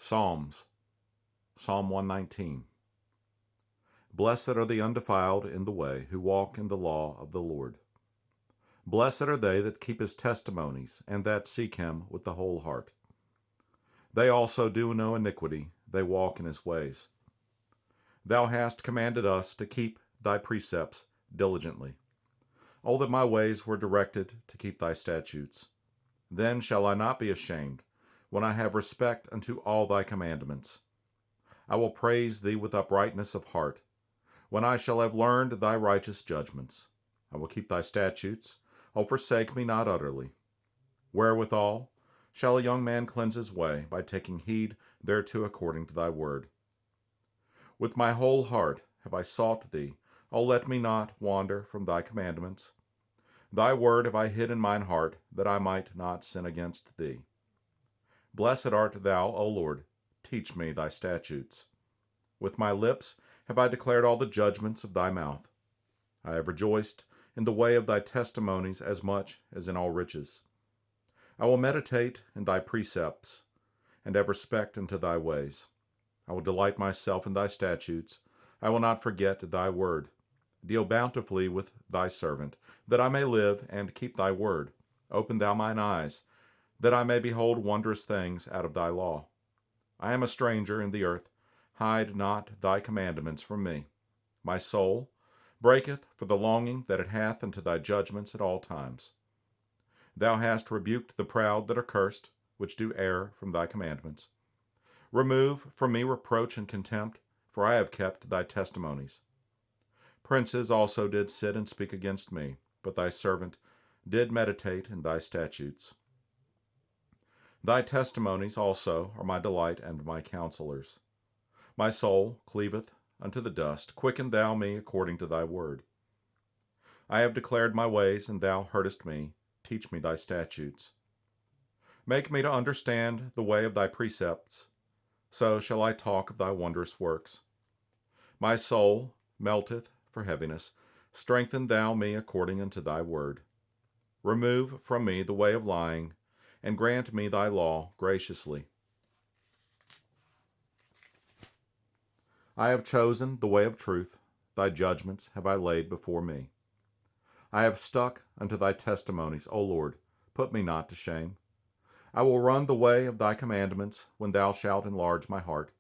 Psalms, Psalm 119. Blessed are the undefiled in the way, who walk in the law of the Lord. Blessed are they that keep his testimonies, and that seek him with the whole heart. They also do no iniquity, they walk in his ways. Thou hast commanded us to keep thy precepts diligently. Oh, that my ways were directed to keep thy statutes. Then shall I not be ashamed, when I have respect unto all thy commandments. I will praise thee with uprightness of heart, when I shall have learned thy righteous judgments. I will keep thy statutes. O forsake me not utterly. Wherewithal shall a young man cleanse his way? By taking heed thereto according to thy word. With my whole heart have I sought thee. O let me not wander from thy commandments. Thy word have I hid in mine heart, that I might not sin against thee. Blessed art thou, O Lord. Teach me thy statutes. With my lips have I declared all the judgments of thy mouth. I have rejoiced in the way of thy testimonies as much as in all riches. I will meditate in thy precepts, and have respect unto thy ways. I will delight myself in thy statutes. I will not forget thy word. Deal bountifully with thy servant, that I may live and keep thy word. Open thou mine eyes, that I may behold wondrous things out of thy law. I am a stranger in the earth. Hide not thy commandments from me. My soul breaketh for the longing that it hath unto thy judgments at all times. Thou hast rebuked the proud that are cursed, which do err from thy commandments. Remove from me reproach and contempt, for I have kept thy testimonies. Princes also did sit and speak against me, but thy servant did meditate in thy statutes. Thy testimonies also are my delight and my counselors. My soul cleaveth unto the dust. Quicken thou me according to thy word. I have declared my ways, and thou heardest me. Teach me thy statutes. Make me to understand the way of thy precepts. So shall I talk of thy wondrous works. My soul melteth for heaviness. Strengthen thou me according unto thy word. Remove from me the way of lying, and grant me thy law graciously. I have chosen the way of truth. Thy judgments have I laid before me. I have stuck unto thy testimonies, O Lord. Put me not to shame. I will run the way of thy commandments when thou shalt enlarge my heart.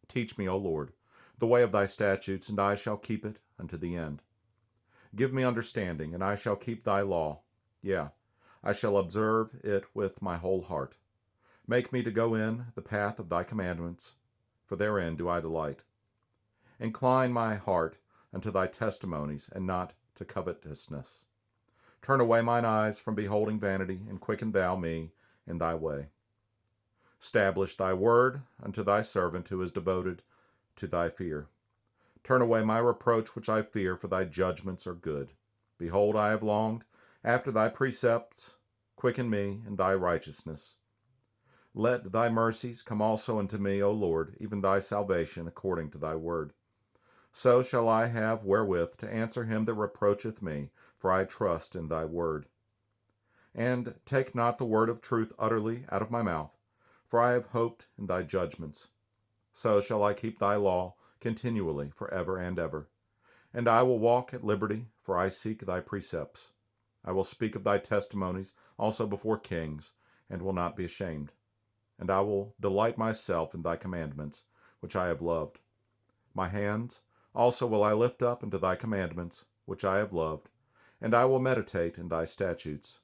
Teach me, O Lord, the way of thy statutes, and I shall keep it unto the end. Give me understanding, and I shall keep thy law. Yea, I shall observe it with my whole heart. Make me to go in the path of thy commandments, for therein do I delight. Incline my heart unto thy testimonies, and not to covetousness. Turn away mine eyes from beholding vanity, and quicken thou me in thy way. Establish thy word unto thy servant who is devoted to thy fear. Turn away my reproach which I fear, for thy judgments are good. Behold, I have longed after thy precepts. Quicken me in thy righteousness. Let thy mercies come also unto me, O Lord, even thy salvation according to thy word. So shall I have wherewith to answer him that reproacheth me, for I trust in thy word. And take not the word of truth utterly out of my mouth, for I have hoped in thy judgments. So shall I keep thy law continually, for ever and ever. And I will walk at liberty, for I seek thy precepts. I will speak of thy testimonies also before kings, and will not be ashamed. And I will delight myself in thy commandments, which I have loved. My hands also will I lift up unto thy commandments, which I have loved, and I will meditate in thy statutes.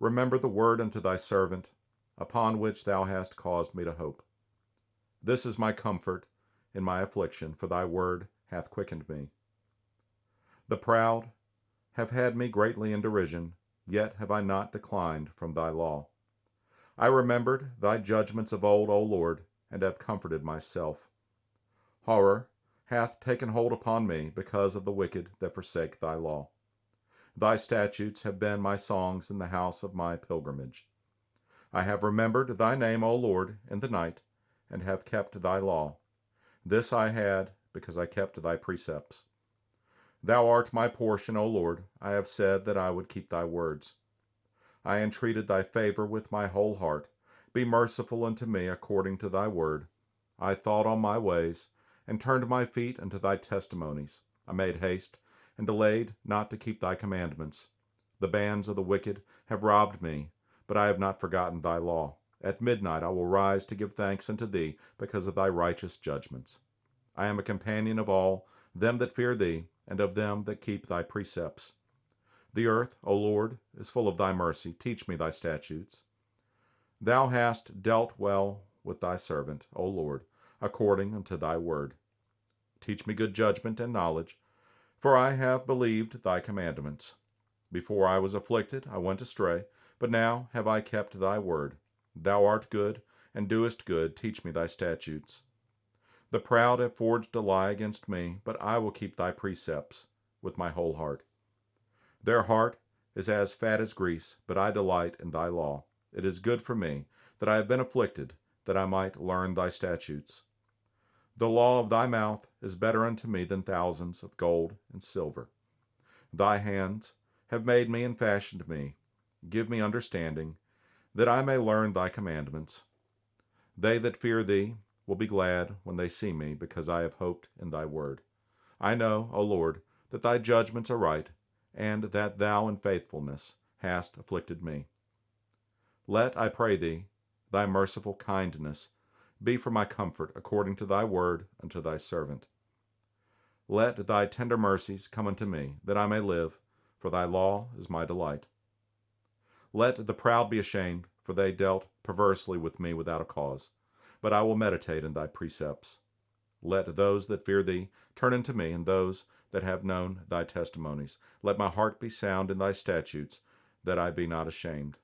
Remember the word unto thy servant, upon which thou hast caused me to hope. This is my comfort in my affliction, for thy word hath quickened me. The proud have had me greatly in derision, yet have I not declined from thy law. I remembered thy judgments of old, O Lord, and have comforted myself. Horror hath taken hold upon me because of the wicked that forsake thy law. Thy statutes have been my songs in the house of my pilgrimage. I have remembered thy name, O Lord, in the night, and have kept thy law. This I had because I kept thy precepts. Thou art my portion, O Lord. I have said that I would keep thy words. I entreated thy favor with my whole heart. Be merciful unto me according to thy word. I thought on my ways, and turned my feet unto thy testimonies. I made haste, and delayed not to keep thy commandments. The bands of the wicked have robbed me, but I have not forgotten thy law. At midnight I will rise to give thanks unto thee because of thy righteous judgments. I am a companion of all them that fear thee, and of them that keep thy precepts. The earth, O Lord, is full of thy mercy. Teach me thy statutes. Thou hast dealt well with thy servant, O Lord, according unto thy word. Teach me good judgment and knowledge, for I have believed thy commandments. Before I was afflicted, I went astray, but now have I kept thy word. Thou art good, and doest good. Teach me thy statutes. The proud have forged a lie against me, but I will keep thy precepts with my whole heart. Their heart is as fat as grease, but I delight in thy law. It is good for me that I have been afflicted, that I might learn thy statutes. The law of thy mouth is better unto me than thousands of gold and silver. Thy hands have made me and fashioned me. Give me understanding, that I may learn thy commandments. They that fear thee will be glad when they see me, because I have hoped in thy word. I know, O Lord, that thy judgments are right, and that thou in faithfulness hast afflicted me. Let, I pray thee, thy merciful kindness be for my comfort, according to thy word unto thy servant. Let thy tender mercies come unto me, that I may live, for thy law is my delight. Let the proud be ashamed, for they dealt perversely with me without a cause. But I will meditate in thy precepts. Let those that fear thee turn unto me, and those that have known thy testimonies. Let my heart be sound in thy statutes, that I be not ashamed.